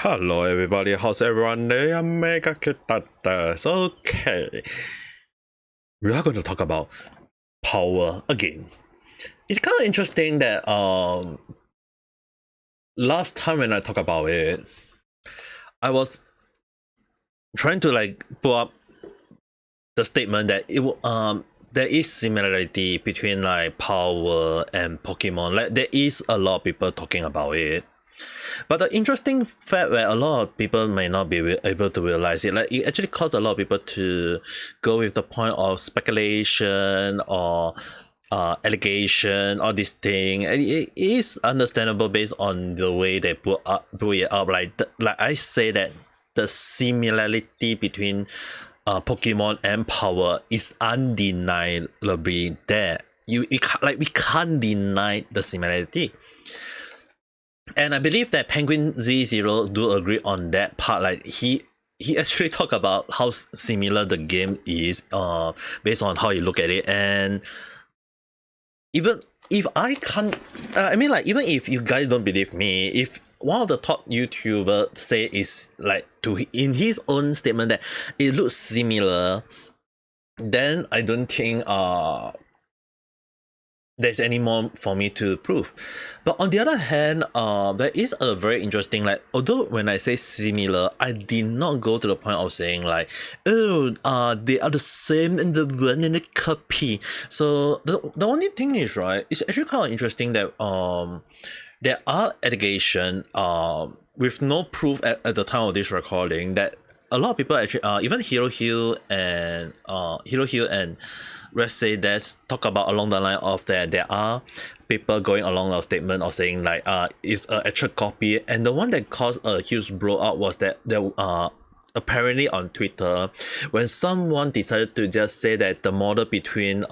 Hello everybody, how's everyone doing? Ame Gakita. Okay, we are going to talk about power again. It's kind of interesting that last time when I talked about it, I was trying to put up the statement that there is similarity between power and Pokemon. Like there is a lot of people talking about it. But the interesting fact where a lot of people may not be able to realize it, like it actually caused a lot of people to go with the point of speculation or allegation or this thing, and it is understandable based on the way they put it up. Like I say that the similarity between Pokemon and power is undeniably there. We can't deny the similarity. And I believe that Penguin Z0 do agree on that part. Like he actually talked about how similar the game is based on how you look at it. And even if I can't even if you guys don't believe me, if one of the top YouTubers say is in his own statement that it looks similar, then I don't think there's any more for me to prove. But on the other hand, there is a very interesting, although when I say similar, I did not go to the point of saying they are the same and the one and the copy. So the only thing is, right, it's actually kind of interesting that there are allegations with no proof at the time of this recording that a lot of people actually even Hero Hill and Rev Say Desu talk about along the line of that there are people going along a statement of saying it's an actual copy, and the one that caused a huge blow up was that there apparently on Twitter when someone decided to just say that the model between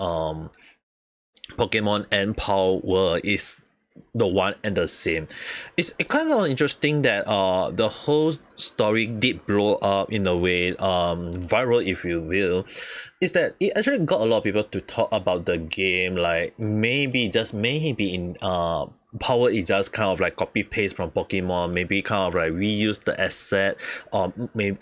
Pokemon and PalWorld is the one and the same. It's kind of interesting that the whole story did blow up in a way viral, if you will. Is that it actually got a lot of people to talk about the game, like maybe just maybe in power is just kind of like copy paste from Pokemon, maybe kind of like reuse the asset, or maybe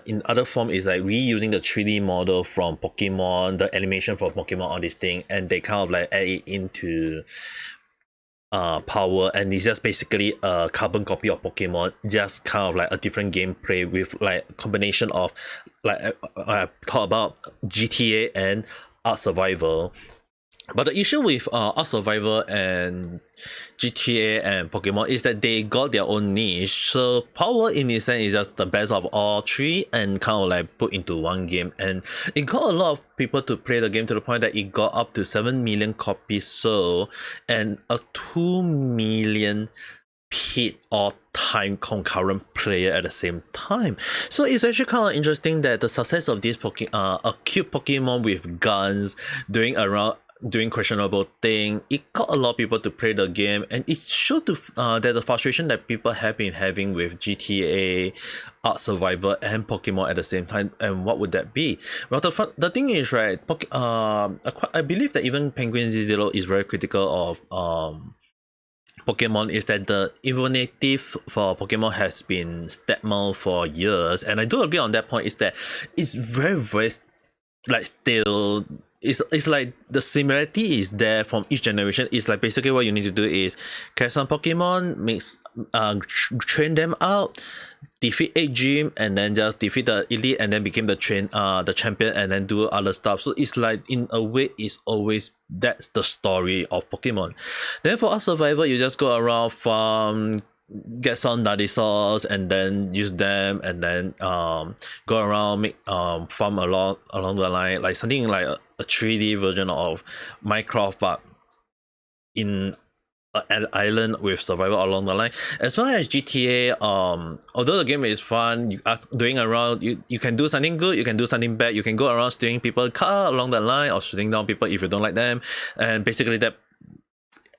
in other form is like reusing the 3D model from Pokemon, the animation from Pokemon, all this thing, and they kind of like add it into power, and it's just basically a carbon copy of Pokemon, just kind of like a different gameplay with like a combination of I talk about GTA and Art Survival. But the issue with Art Survival and GTA and Pokemon is that they got their own niche. So Power in this sense is just the best of all three and kind of like put into one game. And it got a lot of people to play the game to the point that it got up to 7 million copies sold and a 2 million peak all-time concurrent player at the same time. So it's actually kind of interesting that the success of this a cute Pokemon with guns doing questionable thing, it got a lot of people to play the game, and it showed that the frustration that people have been having with GTA, Art Survivor, and Pokemon at the same time. And what would that be? Well, the thing is, right, I believe that even Penguin Z0 is very critical of Pokemon, is that the innovative for Pokemon has been stagnant for years, and I do agree on that point. Is that it's very still, it's like the similarity is there from each generation. It's like basically what you need to do is catch some Pokemon, train them out, defeat 8 gym, and then just defeat the elite, and then become the champion, and then do other stuff. So it's like in a way it's always that's the story of Pokemon. Then for us Survivor, you just go around farm, get some dinosaurs, and then use them, and then go around, make farm along the line, like something like a 3D version of Minecraft, but in an island with survival along the line. As well as GTA, although the game is fun, you are doing around, you can do something good, you can do something bad, you can go around stealing people car along the line or shooting down people if you don't like them. And basically that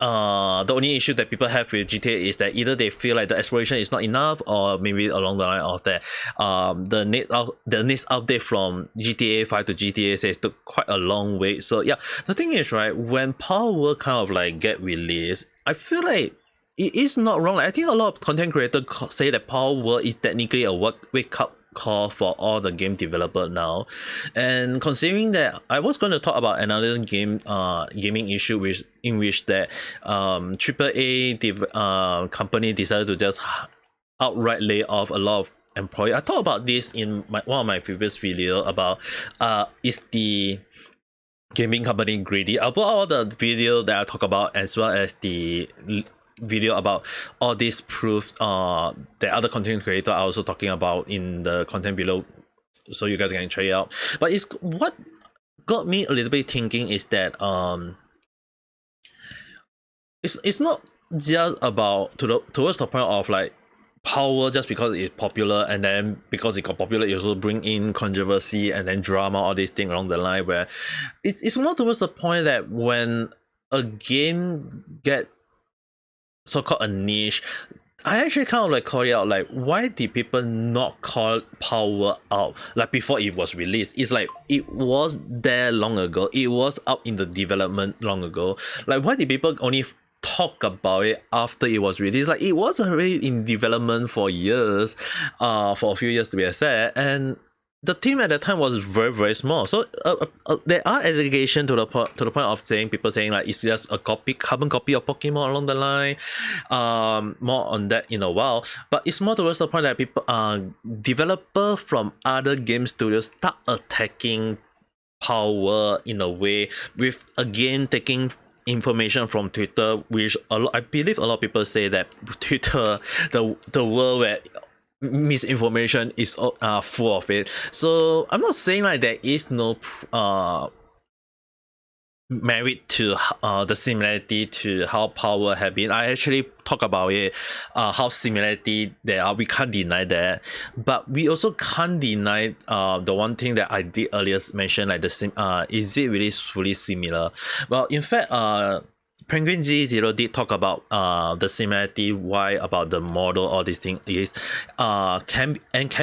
the only issue that people have with GTA is that either they feel like the exploration is not enough, or maybe along the line of that the next update from GTA 5 to GTA 6 took quite a long wait. So yeah, the thing is, right, when PalWorld kind of like get released, I feel like it is not wrong. I think a lot of content creators say that PalWorld is technically a wake up call for all the game developer now. And considering that, I was going to talk about another gaming issue in which that AAA company decided to just outright lay off a lot of employees. I talked about this in one of my previous video about is the gaming company greedy. I'll put all the video that I talk about as well as the video about all these proofs that other content creators are also talking about in the content below, so you guys can check it out. But it's what got me a little bit thinking is that it's not just about towards the point of like power just because it's popular, and then because it got popular it also bring in controversy and then drama, all these things along the line, where it's more towards the point that when a game get so-called a niche, I actually kind of like call it out, like why did people not call power out like before it was released? It's like it was there long ago, it was up in the development long ago. Like why did people only talk about it after it was released? Like it was already in development for years, for a few years to be exact, and the team at that time was very, very small. So there are allegations to the point of saying people saying like it's just a carbon copy of Pokemon along the line. More on that in a while, but it's more towards the point that people developer from other game studios start attacking power in a way, with again taking information from Twitter, which I believe a lot of people say that Twitter, the world where misinformation is full of it. So I'm not saying like there is no merit to the similarity to how power have been. I actually talk about it, how similarity there are. We can't deny that, but we also can't deny the one thing that I did earlier mention, like is it really fully similar? Well, in fact, Penguin Z0 did talk about the similarity, why about the model, all these things is can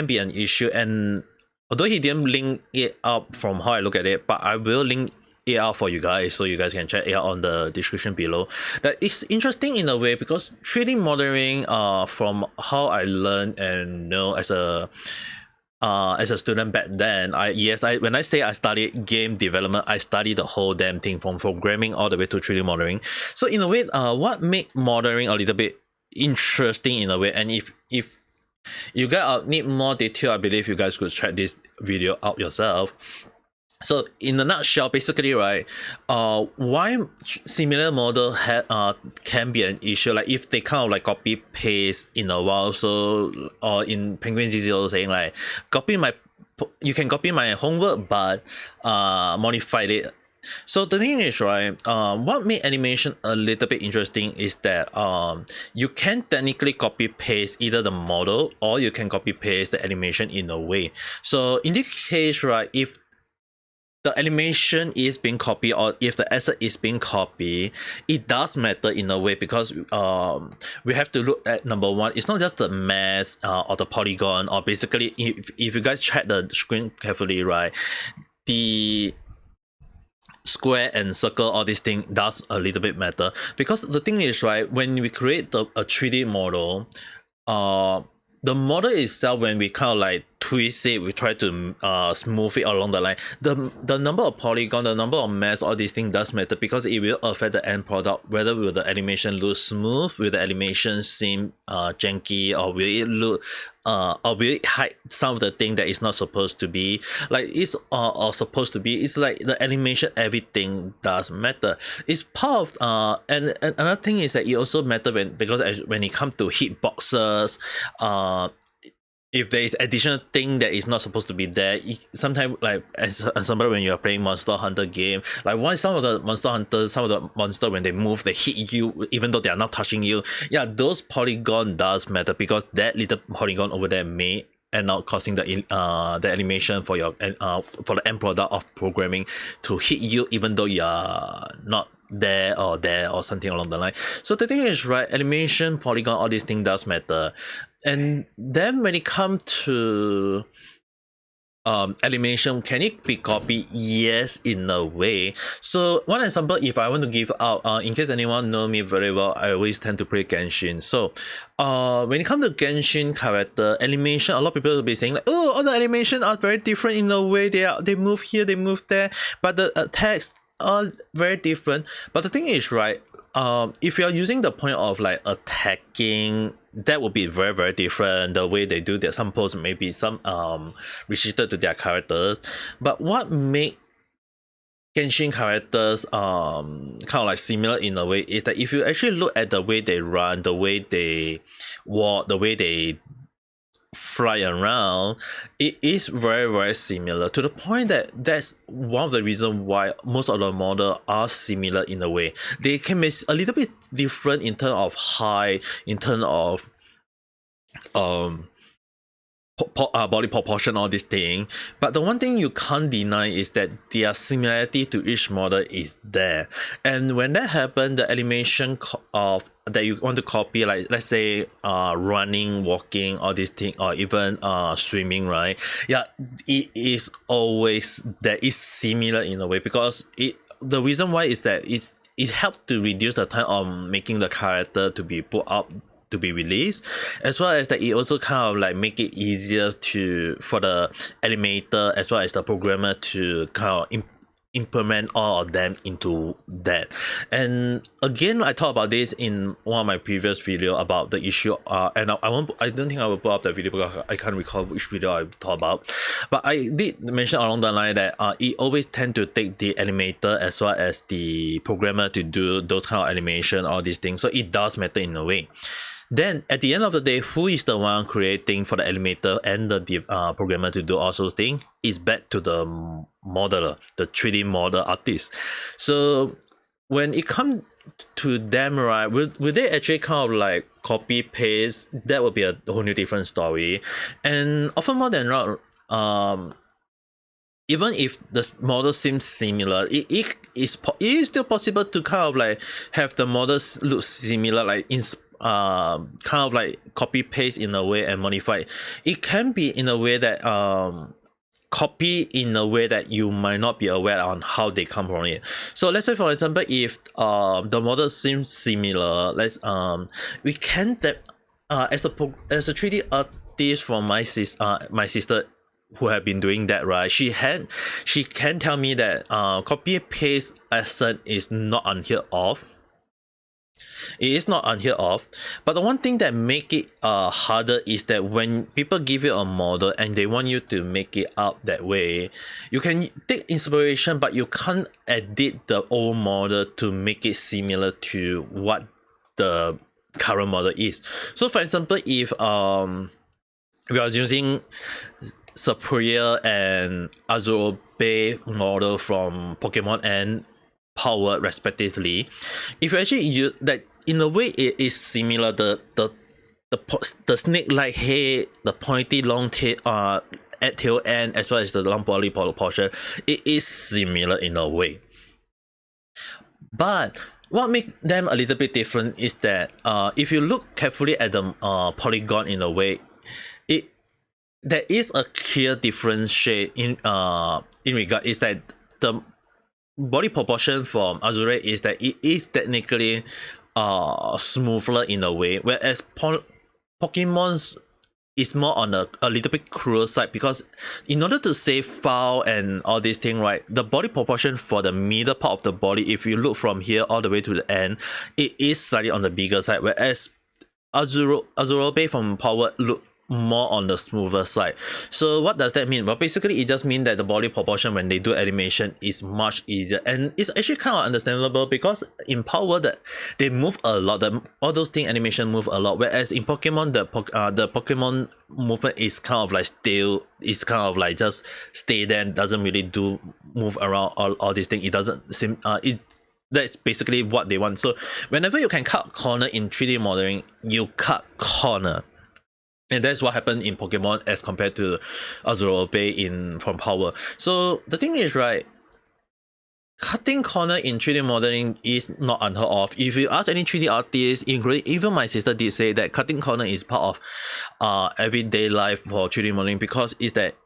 be an issue. And although he didn't link it up from how I look at it, but I will link it out for you guys so you guys can check it out on the description below. That is interesting in a way, because 3D modeling, from how I learned and know as a student back then, when I say I studied game development, I studied the whole damn thing from programming all the way to 3D modeling. So in a way, what made modeling a little bit interesting in a way, and if you guys need more detail, I believe you guys could check this video out yourself. So in a nutshell, basically, right, why similar model can be an issue, like if they kind of like copy paste in a while. So or in Penguin Z0 saying like you can copy my homework but modify it. So the thing is, right, what made animation a little bit interesting is that you can technically copy paste either the model or you can copy paste the animation in a way. So in this case, right, if the animation is being copied or if the asset is being copied, it does matter in a way, because we have to look at number one, it's not just the mass or the polygon, or basically if you guys check the screen carefully, right, the square and circle, all this thing does a little bit matter. Because the thing is, right, when we create a 3D model, the model itself, when we kind of like twist it, we try to smooth it along the line, the number of polygon, the number of mass, all these things does matter, because it will affect the end product. Whether will the animation look smooth, will the animation seem janky, or will it look or will it hide some of the thing that is not supposed to be, like it's or supposed to be. It's like the animation, everything does matter. It's part of and another thing is that it also matter when it comes to hitboxes, if there is additional thing that is not supposed to be there. Sometimes, like as example, when you are playing Monster Hunter game, like why some of the monster when they move, they hit you even though they are not touching you. Yeah, those polygon does matter, because that little polygon over there may end up causing the animation for your for the end product of programming to hit you even though you are not there or something along the line. So the thing is, right, animation, polygon, all these things does matter. And then when it comes to animation, can it be copied? Yes, in a way. So one example, if I want to give out, in case anyone know me very well, I always tend to play Genshin. So when it comes to Genshin character animation, a lot of people will be saying like, oh, all the animation are very different in a way. They move here, they move there, but the attacks are very different. But the thing is, right, if you're using the point of like attacking, that would be very very different. The way they do their some pose maybe some restricted to their characters. But what make Genshin characters kind of like similar in a way is that if you actually look at the way they run, the way they walk, the way they fly around, it is very very similar, to the point that that's one of the reasons why most of the models are similar in a way. They can be a little bit different in terms of height, in terms of body proportion, all this thing, but the one thing you can't deny is that their similarity to each model is there. And when that happens, the animation of that you want to copy, like let's say running, walking, all these things, or even swimming, right? Yeah, it is always that is similar in a way, because the reason why is that it helps to reduce the time of making the character to be put up, to be released, as well as that it also kind of like make it easier for the animator as well as the programmer to kind of implement all of them into that. And again, I talked about this in one of my previous video about the issue, and I don't think I will put up that video because I can't recall which video I talked about, but I did mention along the line that it always tend to take the animator as well as the programmer to do those kind of animation, all these things, so it does matter in a way. Then at the end of the day, who is the one creating for the animator and the programmer to do all those things is back to the modeler, the 3D model artist. So when it comes to them, right, will they actually kind of like copy paste? That would be a whole new different story. And often more than not, even if the model seems similar, it is still possible to kind of like have the models look similar, like kind of like copy paste in a way and modify. It can be in a way that copy in a way that you might not be aware on how they come from it. So let's say for example, if the model seems similar, let's we can as a 3D artist from my sister who have been doing that, right, she can tell me that copy paste action is not unheard of. It is not unheard of, but the one thing that make it harder is that when people give you a model and they want you to make it up that way, you can take inspiration, but you can't edit the old model to make it similar to what the current model is. So for example, if we are using Superior and Azure-based model from Pokemon and PalWorld respectively, if you actually use that, in a way it is similar. The snake-like head, the pointy long tail at tail end, as well as the long body portion, it is similar in a way. But what makes them a little bit different is that if you look carefully at the polygon in a way, there is a clear differentiate in regard is that the body proportion from Azure is that it is technically smoother in a way, whereas Pokemon's is more on a little bit cruel side, because in order to save file and all these things, right, the body proportion for the middle part of the body, if you look from here all the way to the end, it is slightly on the bigger side, whereas Azure from PalWorld look more on the smoother side. So what does that mean? Well, basically it just means that the body proportion when they do animation is much easier, and it's actually kind of understandable because in PalWorld that they move a lot, all those things animation move a lot, whereas in Pokemon the Pokemon movement is kind of like still, it's kind of like just stay there and doesn't really do move around all these things. It doesn't seem that's basically what they want. So whenever you can cut corner in 3D modeling, you cut corner. And that's what happened in Pokemon as compared to Azure Bay from PalWorld. So the thing is, right, cutting corner in 3D modeling is not unheard of. If you ask any 3D artists, including even my sister did say that cutting corner is part of everyday life for 3D modeling, because it's that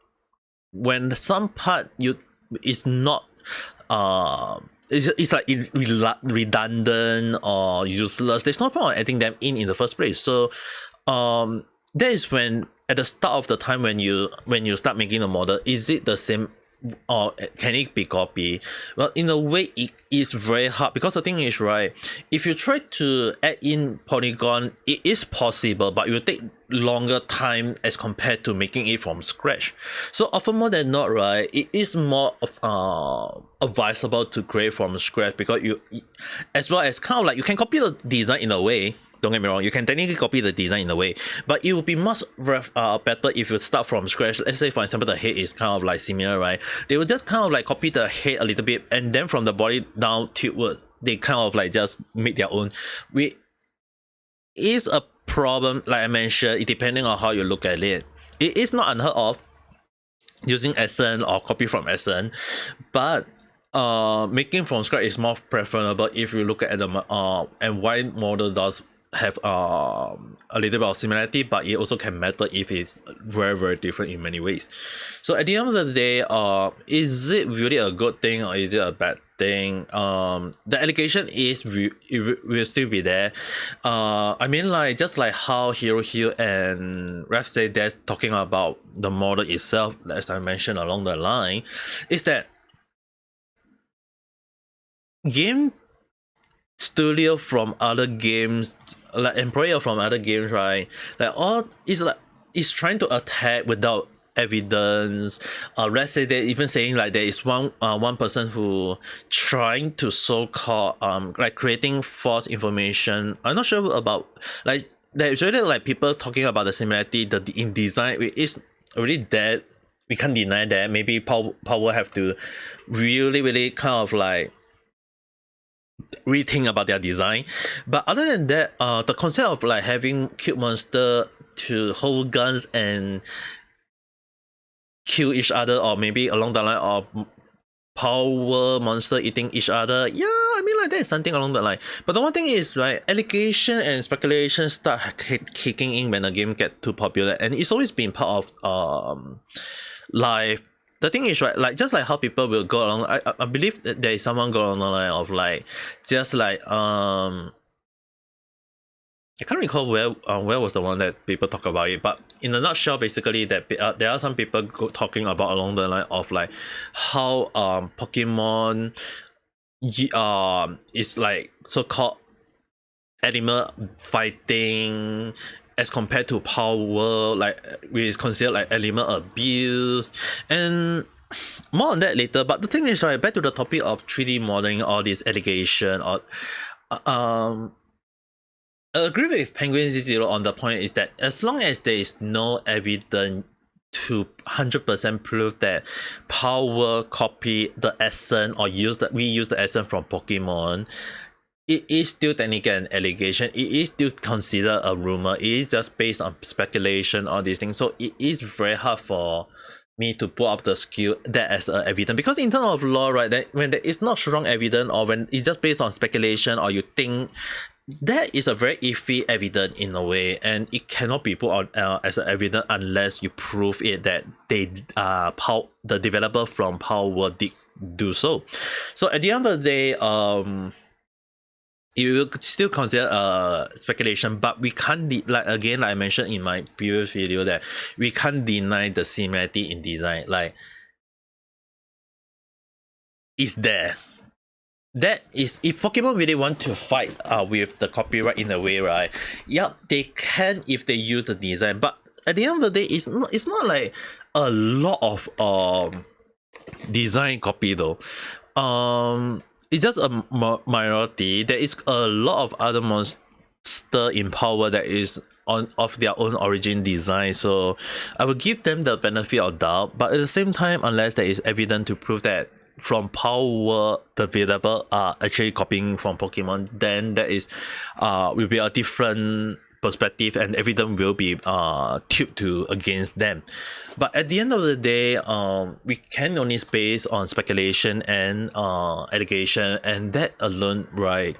when some part is not it's like redundant or useless, there's no point of adding them in the first place. So that is when at the start of the time when you start making the model, is it the same or can it be copied? Well, in a way it is very hard, because the thing is, right, if you try to add in polygon, it is possible, but it will take longer time as compared to making it from scratch. So often more than not, right, it is more of advisable to create from scratch, because you, as well as kind of like, you can copy the design in a way. Don't get me wrong, you can technically copy the design in a way, but it would be much better if you start from scratch. Let's say, for example, the head is kind of like similar, right? They will just kind of like copy the head a little bit, and then from the body down tiltwards, they kind of like just make their own. It is a problem, like I mentioned, depending on how you look at it. It is not unheard of using Essence or copy from Essence, but making from scratch is more preferable if you look at the and why model does have a little bit of similarity, but it also can matter if it's very, very different in many ways. So at the end of the day, is it really a good thing or is it a bad thing? The allegation is it will still be there. I mean, like, just like how Hero and Rev Say Desu talking about the model itself, as I mentioned along the line, is that game studio from other games, like employer from other games, right, like all is like is trying to attack without evidence. Let's say they're even saying like there is one person who trying to so-called like creating false information. I'm not sure about, like, there's really like people talking about the similarity in design. It is already dead. We can't deny that. Maybe PalWorld have to really kind of like rethink about their design. But other than that, the concept of like having cute monster to hold guns and kill each other, or maybe along the line of power monster eating each other, yeah, I mean, like, that is something along the line. But the one thing is, right, allegation and speculation start kicking in when the game get too popular, and it's always been part of life. The thing is, right, like, just like how people will go along, I believe that there is someone go along the line of like, just like I can't recall where was the one that people talk about it, but in a nutshell, basically that there are some people talking about along the line of like how Pokemon is like so-called animal fighting as compared to PalWorld, like, which is considered like animal abuse, and more on that later. But the thing is, right, back to the topic of 3D modeling, all this allegation, or I agree with Penguin Z0 on the point is that as long as there is no evidence to 100% prove that PalWorld copy the essence or we use the essence from Pokemon, it is still technically an allegation. It is still considered a rumor. It is just based on speculation, all these things. So it is very hard for me to put up the skill that as a evidence, because in terms of law, right, that when there is not strong evidence, or when it's just based on speculation, or you think, that is a very iffy evidence in a way, and it cannot be put on as an evidence unless you prove it that they the developer from PalWorld did do so. So at the end of the day, you will still consider speculation, but we can't like I mentioned in my previous video, that we can't deny the similarity in design. Like, it's there. That is, if Pokemon really want to fight with the copyright in a way, right? Yep, they can if they use the design. But at the end of the day, it's not like a lot of design copy though. It's just a minority. There is a lot of other monster in PalWorld that is of their own origin design, so I will give them the benefit of doubt. But at the same time, unless there is evidence to prove that from PalWorld the developer are actually copying from Pokemon, then that is will be a different perspective, and evidence will be tipped to against them. But at the end of the day, we can only base on speculation and allegation, and that alone, right,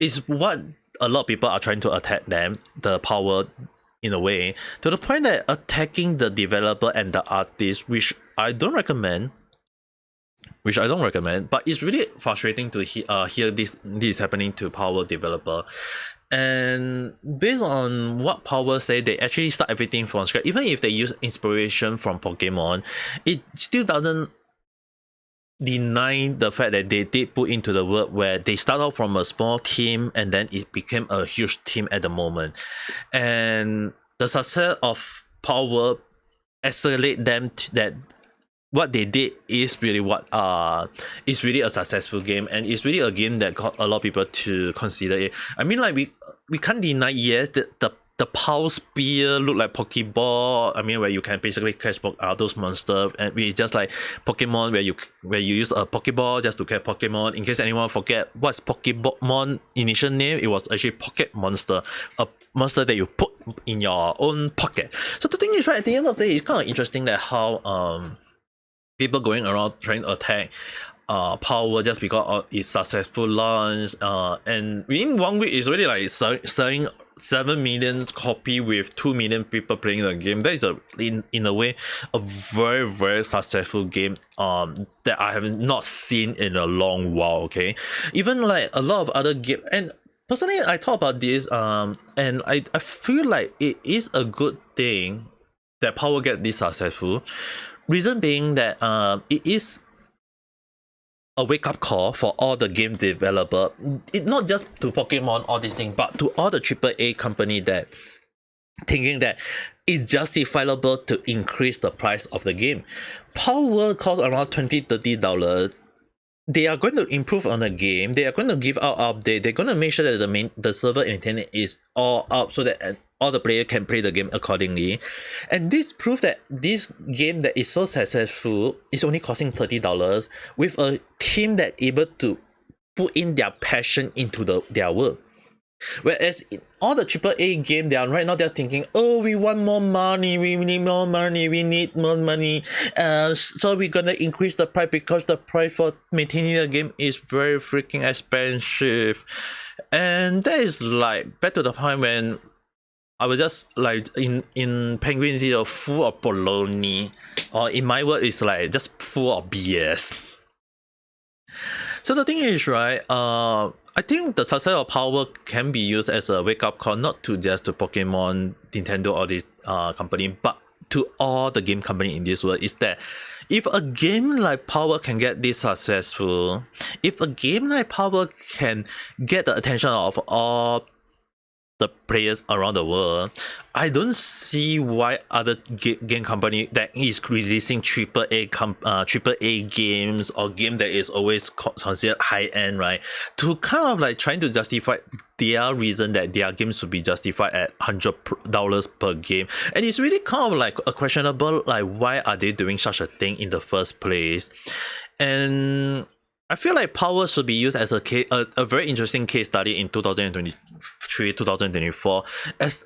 is what a lot of people are trying to attack them, the PalWorld in a way, to the point that attacking the developer and the artist, which I don't recommend. But it's really frustrating to hear this is happening to PalWorld developer. And based on what PalWorld say, they actually start everything from scratch. Even if they use inspiration from Pokemon, it still doesn't deny the fact that they did put into the work where they start off from a small team and then it became a huge team at the moment. And the success of PalWorld escalate them to that what they did is really is really a successful game, and it's really a game that got a lot of people to consider it. I mean, like we can't deny, yes, the Power Spear look like Pokeball. I mean, where you can basically catch those monsters, and it's just like Pokemon where you use a Pokeball just to catch Pokemon. In case anyone forget what's Pokemon initial name, it was actually Pocket Monster, a monster that you put in your own pocket. So the thing is, right, at the end of the day, it's kind of interesting that how people going around trying to attack PalWorld just because of its successful launch, and within 1 week it's already like selling 7 million copy with 2 million people playing the game. That is in a way a very, very successful game that I have not seen in a long while. Okay, even like a lot of other game, and personally I thought about this and I feel like it is a good thing that PalWorld get this successful. Reason being that it is a wake-up call for all the game developer, it not just to Pokemon, all these things, but to all the AAA company that thinking that it's justifiable to increase the price of the game. PalWorld costs around $20-30. They are going to improve on the game. They are going to give out update. They're going to make sure that the server internet is all up so that all the players can play the game accordingly. And this proves that this game that is so successful is only costing $30 with a team that able to put in their passion into their work. Whereas in all the AAA game, they are right now just thinking, oh, we want more money, we need more money, we need more money, so we're gonna increase the price because the price for maintaining the game is very freaking expensive. And that is like back to the point when I was just like in Penguin Zero full of baloney, or in my word, it's like just full of BS. So the thing is, right, I think the success of PalWorld can be used as a wake-up call, not to just to Pokemon, Nintendo, or this company, but to all the game company in this world, is that if a game like PalWorld can get this successful, if a game like PalWorld can get the attention of all the players around the world, I don't see why other game company that is releasing AAA games or game that is always considered high end, right, to kind of like trying to justify their reason that their games should be justified at $100 per game. And it's really kind of like a questionable, like, why are they doing such a thing in the first place? And I feel like PalWorld should be used as a very interesting case study in 2023, 2024 as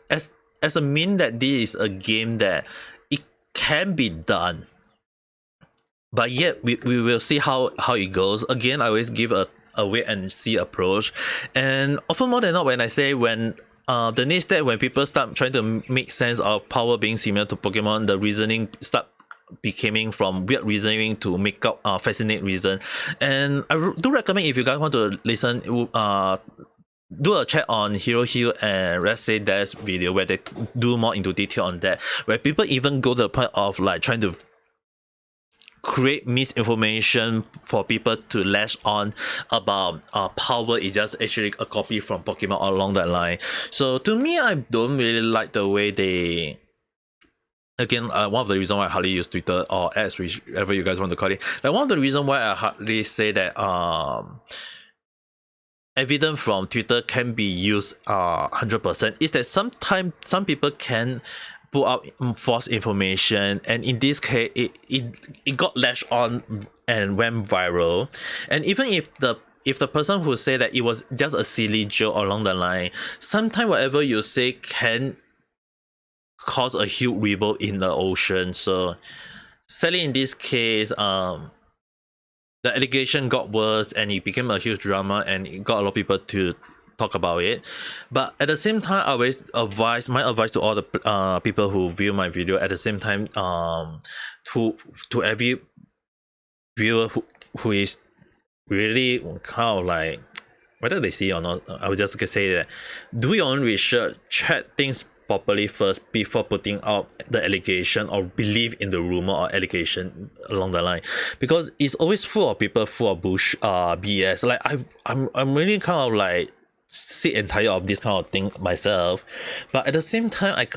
a mean that this is a game that it can be done. But yet we will see how it goes. Again, I always give a wait and see approach. And often more than not, when I say the next step, when people start trying to make sense of PalWorld being similar to Pokemon, the reasoning start becoming from weird reasoning to make up fascinate reason. And I do recommend, if you guys want to listen, do a check on Hero Hill and Rev Say Desu video where they do more into detail on that, where people even go to the point of like trying to create misinformation for people to latch on about PalWorld is just actually a copy from Pokemon along that line. So to me, I don't really like the way they. Again, one of the reasons why I hardly use Twitter or X, whichever you guys want to call it. Like, one of the reasons why I hardly say that evidence from Twitter can be used 100% is that sometimes some people can put out false information, and in this case, it got latched on and went viral. And even if the person who say that it was just a silly joke along the line, sometimes whatever you say can cause a huge ripple in the ocean. So sadly, in this case, the allegation got worse and it became a huge drama, and it got a lot of people to talk about it. But at the same time, I always advise my advice to all the people who view my video. At the same time, to every viewer who is really kind of like, whether they see or not, I would just say that do your own research, check things properly first before putting out the allegation or believe in the rumor or allegation along the line, because it's always full of people full of BS. Like I'm really kind of like sick and tired of this kind of thing myself, but at the same time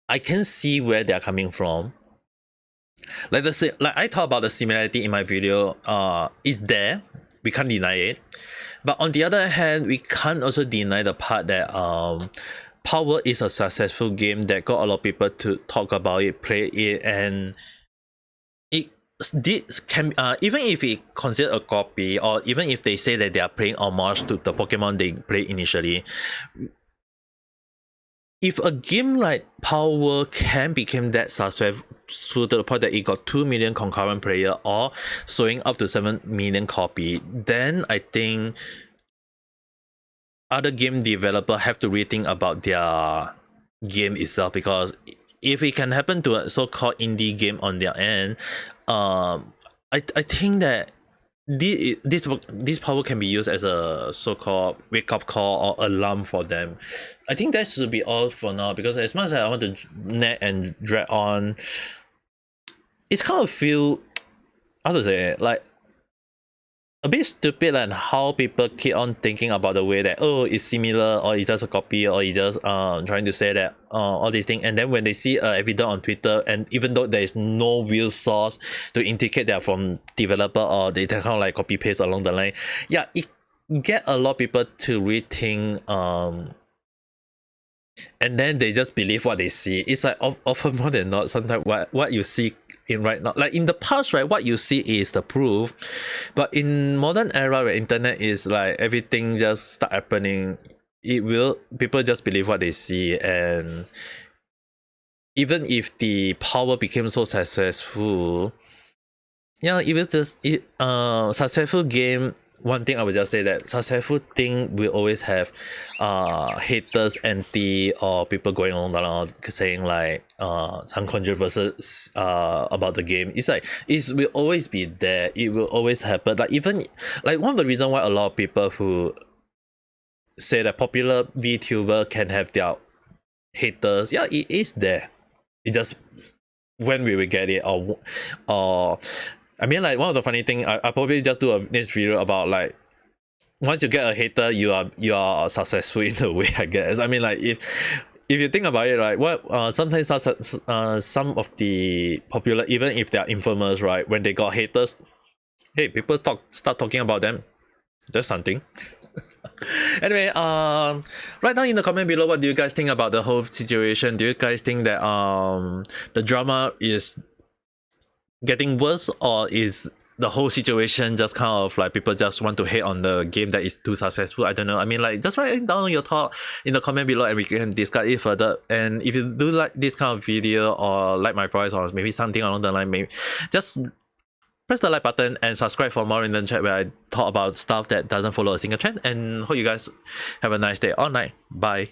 I can see where they're coming from. Like I talk about the similarity in my video, is there, we can't deny it, but on the other hand, we can't also deny the part that PalWorld is a successful game that got a lot of people to talk about it, play it, and this can even if it considered a copy, or even if they say that they are playing homage to the Pokemon they played initially, if a game like PalWorld can become that successful to the point that it got 2 million concurrent player or showing up to 7 million copy, then I think other game developer have to rethink about their game itself, because if it can happen to a so-called indie game on their end, I think that this PalWorld can be used as a so-called wake-up call or alarm for them. I think that should be all for now, because as much as I want to nag and drag on, it's kind of feel, how to say it, like a bit stupid, and how people keep on thinking about the way that, oh, it's similar, or it's just a copy, or it's just trying to say that all these things, and then when they see evidence on Twitter, and even though there is no real source to indicate they're from developer, or they kind of like copy paste along the line, yeah, it get a lot of people to rethink, and then they just believe what they see. It's like often more than not, sometimes what you see in right now, like in the past, right, what you see is the proof, but in modern era where internet is like everything just start happening, people just believe what they see. And even if the PalWorld became so successful, yeah, it was just successful game. One thing I would just say that successful thing will always have haters, anti, or people going on around saying like some controversies about the game. It's like it will always be there. It will always happen. Like even like one of the reasons why a lot of people who say that popular VTuber can have their haters, yeah, it is there. It just when we will get it, or I mean, like one of the funny thing, I probably just do a next video about like once you get a hater, you are successful in a way, I guess. I mean, like if you think about it, right, what sometimes some of the popular, even if they are infamous, right, when they got haters, hey, people start talking about them. That's something. Anyway, write down in the comment below, what do you guys think about the whole situation? Do you guys think that the drama is getting worse, or is the whole situation just kind of like people just want to hate on the game that is too successful? I don't know. I mean, like, just write down your thought in the comment below and we can discuss it further. And if you do like this kind of video, or like my voice, or maybe something along the line, maybe just press the like button and subscribe for more in the chat, where I talk about stuff that doesn't follow a single trend. And hope you guys have a nice day or night. Bye.